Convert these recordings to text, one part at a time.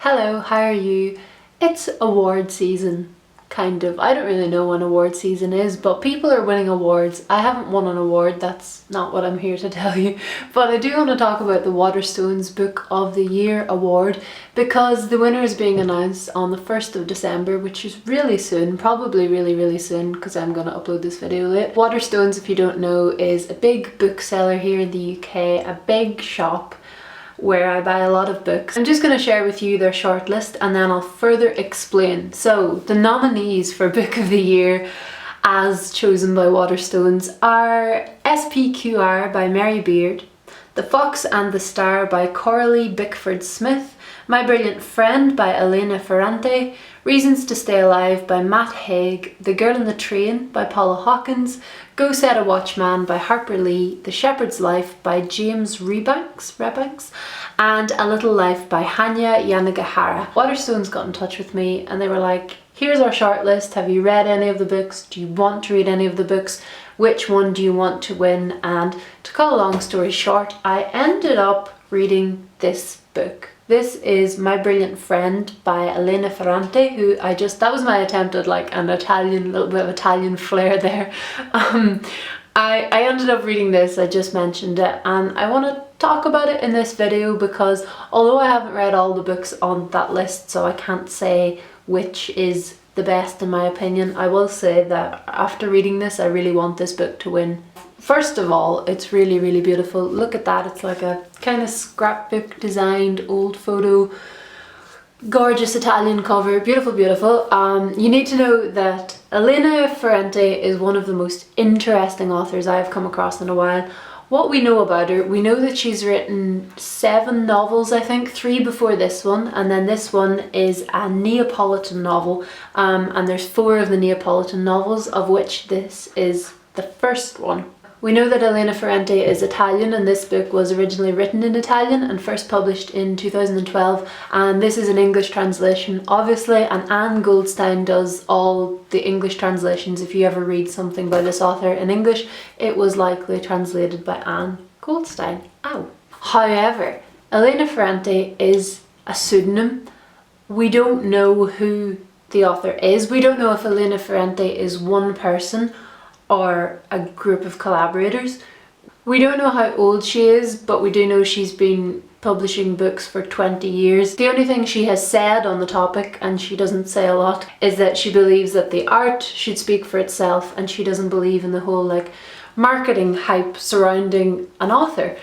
Hello, how are you? It's award season, kind of. I don't really know when award season is, but people are winning awards. I haven't won an award, that's not what I'm here to tell you. But I do want to talk about the Waterstones Book of the Year award because the winner is being announced on the 1st of December, which is really soon, probably really soon because I'm going to upload this video late. Waterstones, if you don't know, is a big bookseller here in the UK, a big shop where I buy a lot of books. I'm just going to share with you their shortlist and then I'll further explain. So the nominees for Book of the Year as chosen by Waterstones are SPQR by Mary Beard, The Fox and the Star by Coralie Bickford Smith, My Brilliant Friend by Elena Ferrante, Reasons to Stay Alive by Matt Haig, The Girl in the Train by Paula Hawkins, Go Set a Watchman by Harper Lee, The Shepherd's Life by James Rebanks, and A Little Life by Hanya Yanagihara. Waterstones got in touch with me and they were like, here's our shortlist, have you read any of the books? Do you want to read any of the books? Which one do you want to win? And to cut a long story short, I ended up reading this book. This is My Brilliant Friend by Elena Ferrante, who that was my attempt at like an Italian, little bit of Italian flair there. I ended up reading this, I just mentioned it, and I want to talk about it in this video because although I haven't read all the books on that list, so I can't say which is the best in my opinion, I will say that after reading this, I really want this book to win. First of all, it's really beautiful. Look at that, it's like a kind of scrapbook designed old photo, gorgeous Italian cover, beautiful. You need to know that Elena Ferrante is one of the most interesting authors I have come across in a while. What we know about her, we know that she's written 7 novels, I think, 3 before this one, and then this one is a Neapolitan novel, and there's 4 of the Neapolitan novels, of which this is the first one. We know that Elena Ferrante is Italian and this book was originally written in Italian and first published in 2012, and this is an English translation obviously, and Anne Goldstein does all the English translations. If you ever read something by this author in English, it was likely translated by Anne Goldstein. Ow. However, Elena Ferrante is a pseudonym. We don't know who the author is. We don't know if Elena Ferrante is one person or a group of collaborators. We don't know how old she is, but we do know she's been publishing books for 20 years. The only thing she has said on the topic, and she doesn't say a lot, is that she believes that the art should speak for itself and she doesn't believe in the whole like marketing hype surrounding an author,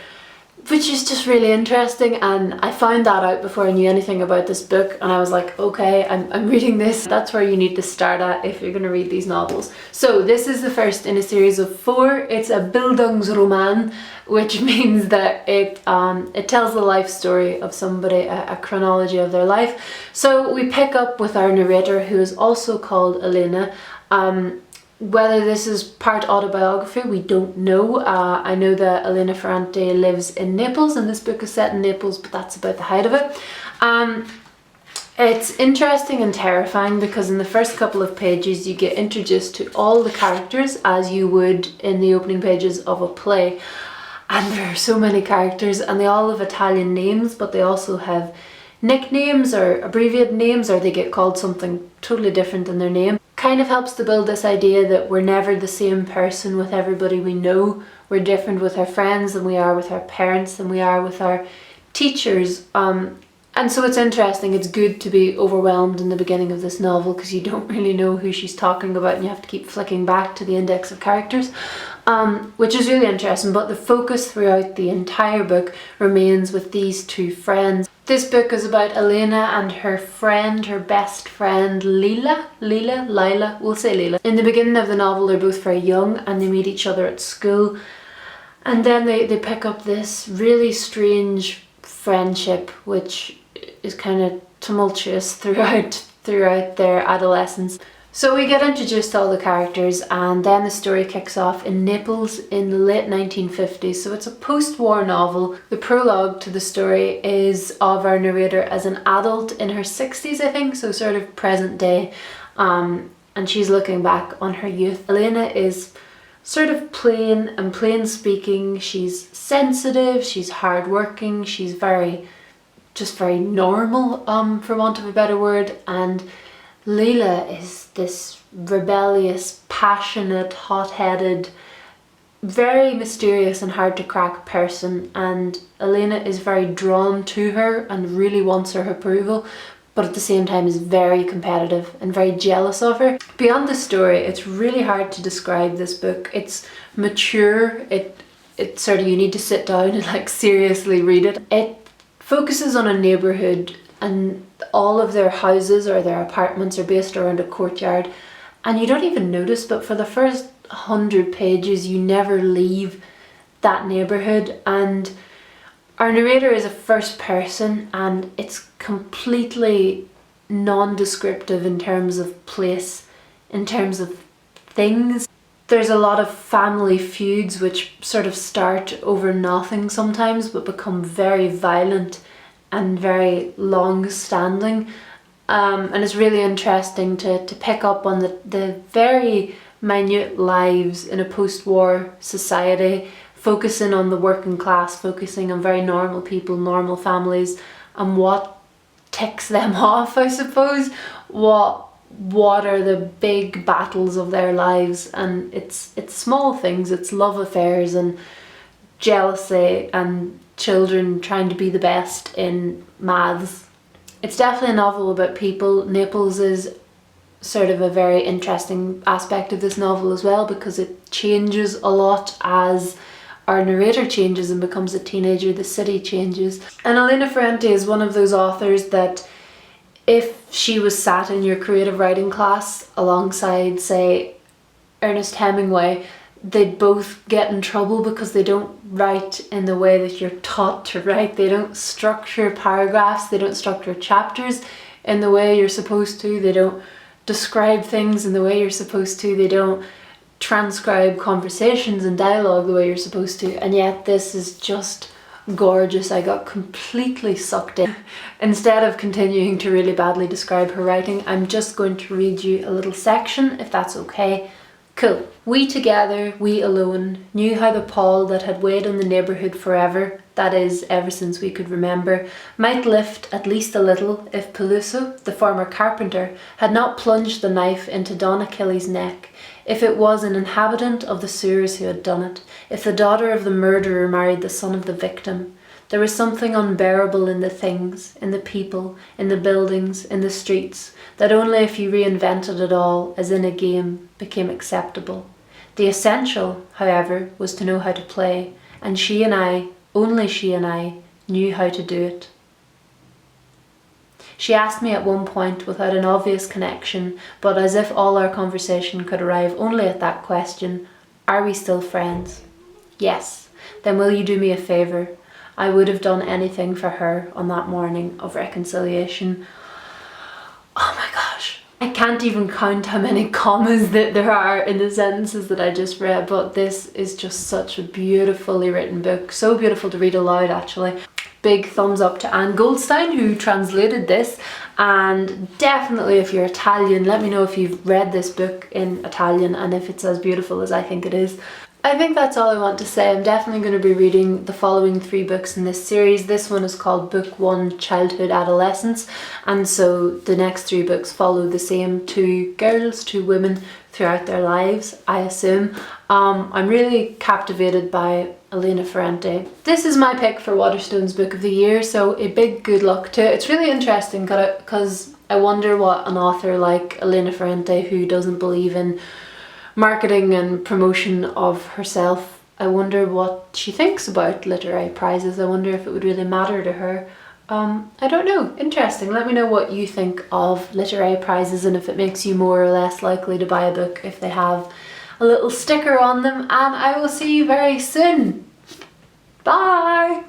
which is just really interesting. And I found that out before I knew anything about this book and I was like, okay, I'm reading this. That's where you need to start at if you're going to read these novels. So this is the first in a series of 4. It's a Bildungsroman, which means that it tells the life story of somebody, a chronology of their life. So we pick up with our narrator, who is also called Elena. Whether this is part autobiography, we don't know. I know that Elena Ferrante lives in Naples and this book is set in Naples, but that's about the height of it. It's interesting and terrifying because in the first couple of pages you get introduced to all the characters as you would in the opening pages of a play. And there are so many characters and they all have Italian names, but they also have nicknames or abbreviated names, or they get called something totally different than their name. Kind of helps to build this idea that we're never the same person with everybody we know. We're different with our friends than we are with our parents, than we are with our teachers. And so it's interesting, it's good to be overwhelmed in the beginning of this novel because you don't really know who she's talking about and you have to keep flicking back to the index of characters, which is really interesting. But the focus throughout the entire book remains with these 2 friends. This book is about Elena and her friend, her best friend, Lila, we'll say Lila. In the beginning of the novel, they're both very young and they meet each other at school. And then they pick up this really strange friendship, which is kind of tumultuous throughout their adolescence. So we get introduced to all the characters and then the story kicks off in Naples in the late 1950s. So it's a post-war novel. The prologue to the story is of our narrator as an adult in her 60s, I think, so sort of present day. And she's looking back on her youth. Elena is sort of plain speaking. She's sensitive, she's hardworking, she's very just very normal, for want of a better word, and Leela is this rebellious, passionate, hot-headed, very mysterious and hard to crack person, and Elena is very drawn to her and really wants her approval, but at the same time is very competitive and very jealous of her. Beyond the story, it's really hard to describe this book. It's mature, it sort of, you need to sit down and like seriously read it. It focuses on a neighbourhood, and all of their houses or their apartments are based around a courtyard, and you don't even notice, but for the first 100 pages you never leave that neighbourhood. And our narrator is a first person, and it's completely non-descriptive in terms of place, in terms of things. There's a lot of family feuds which sort of start over nothing sometimes but become very violent and very long-standing, and it's really interesting to pick up on the very minute lives in a post-war society, focusing on the working class, focusing on very normal people, normal families, and what ticks them off, I suppose. What are the big battles of their lives, and it's small things. It's love affairs and jealousy and children trying to be the best in maths. It's definitely a novel about people. Naples is sort of a very interesting aspect of this novel as well, because it changes a lot as our narrator changes and becomes a teenager. The city changes, and Elena Ferrante is one of those authors that if she was sat in your creative writing class alongside, say, Ernest Hemingway, they'd both get in trouble because they don't write in the way that you're taught to write. They don't structure paragraphs, they don't structure chapters in the way you're supposed to, they don't describe things in the way you're supposed to, they don't transcribe conversations and dialogue the way you're supposed to, and yet this is just gorgeous. I got completely sucked in. Instead of continuing to really badly describe her writing, I'm just going to read you a little section, if that's okay. Cool. We together, we alone, knew how the pall that had weighed on the neighbourhood forever, that is, ever since we could remember, might lift at least a little if Peluso, the former carpenter, had not plunged the knife into Don Achilles' neck, if it was an inhabitant of the sewers who had done it, if the daughter of the murderer married the son of the victim. There was something unbearable in the things, in the people, in the buildings, in the streets, that only if you reinvented it all, as in a game, became acceptable. The essential, however, was to know how to play, and she and I, only she and I, knew how to do it. She asked me at one point, without an obvious connection, but as if all our conversation could arrive only at that question, "Are we still friends?" "Yes." "Then will you do me a favour?" I would have done anything for her on that morning of reconciliation. Oh my gosh. I can't even count how many commas that there are in the sentences that I just read, but this is just such a beautifully written book. So beautiful to read aloud, actually. Big thumbs up to Anne Goldstein, who translated this, and definitely if you're Italian, let me know if you've read this book in Italian and if it's as beautiful as I think it is. I think that's all I want to say. I'm definitely going to be reading the following 3 books in this series. This one is called Book 1, Childhood Adolescence, and so the next 3 books follow the same 2 girls, 2 women throughout their lives, I assume. I'm really captivated by Elena Ferrante. This is my pick for Waterstone's Book of the Year, so a big good luck to it. It's really interesting because I wonder what an author like Elena Ferrante, who doesn't believe in marketing and promotion of herself, I wonder what she thinks about literary prizes. I wonder if it would really matter to her. I don't know. Interesting. Let me know what you think of literary prizes and if it makes you more or less likely to buy a book if they have a little sticker on them, and I will see you very soon. Bye!